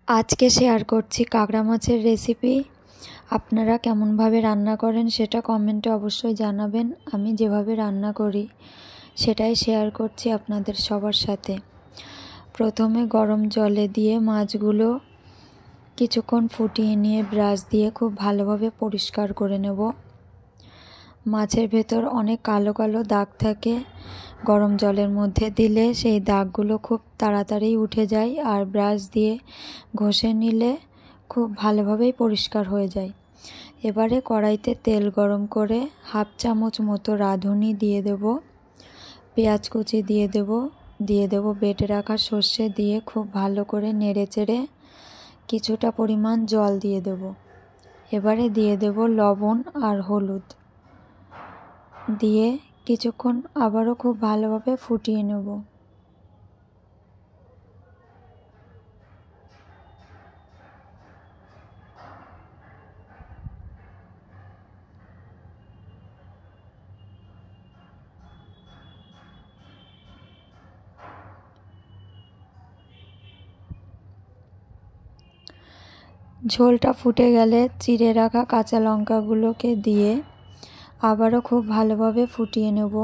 আজকে শেয়ার করছি কাঁকড়া মাছের রেসিপি। আপনারা কেমনভাবে রান্না করেন সেটা কমেন্টে অবশ্যই জানাবেন। আমি যেভাবে রান্না করি সেটাই শেয়ার করছি আপনাদের সবার সাথে। প্রথমে গরম জলে দিয়ে মাছগুলো কিছুক্ষণ ফুটিয়ে নিয়ে ব্রাশ দিয়ে খুব ভালোভাবে পরিষ্কার করে নেব। মাছের ভেতর অনেক কালো কালো দাগ থাকে, গরম জলের মধ্যে দিলে সেই দাগগুলো খুব তাড়াতাড়ি উঠে যায়, আর ব্রাশ দিয়ে ঘষে নিলে খুব ভালোভাবেই পরিষ্কার হয়ে যায়। এবারে কড়াইতে তেল গরম করে হাফ চামচ মতো রাঁধুনি দিয়ে দেব, পেঁয়াজ কুচি দিয়ে দেব বেটে রাখা সর্ষে দিয়ে খুব ভালো করে নেড়ে চেড়ে কিছুটা পরিমাণ জল দিয়ে দেব। এবারে দিয়ে দেব লবণ আর হলুদ দিয়ে কিছুক্ষণ আবারও খুব ভালোভাবে ফুটিয়ে নেব। ঝোলটা ফুটে গেলে চিড়ে রাখা কাঁচা লঙ্কাগুলোকে দিয়ে আবারও খুব ভালোভাবে ফুটিয়ে নেব।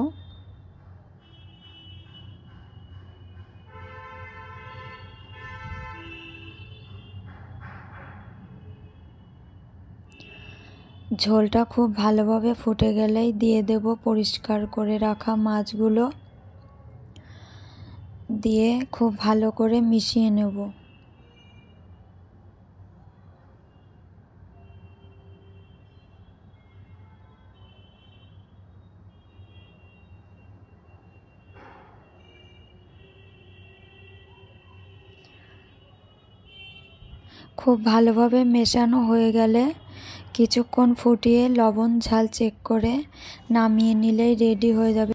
ঝোলটা খুব ভালোভাবে ফুটে গেলেই দিয়ে দেব পরিষ্কার করে রাখা মাছগুলো, দিয়ে খুব ভালো করে মিশিয়ে নেব। খুব ভালোভাবে মেশানো হয়ে গেলে কিছুক্ষণ ফুটিয়ে লবণ ঝাল চেক করে নামিয়ে নিলেই রেডি হয়ে যাবে।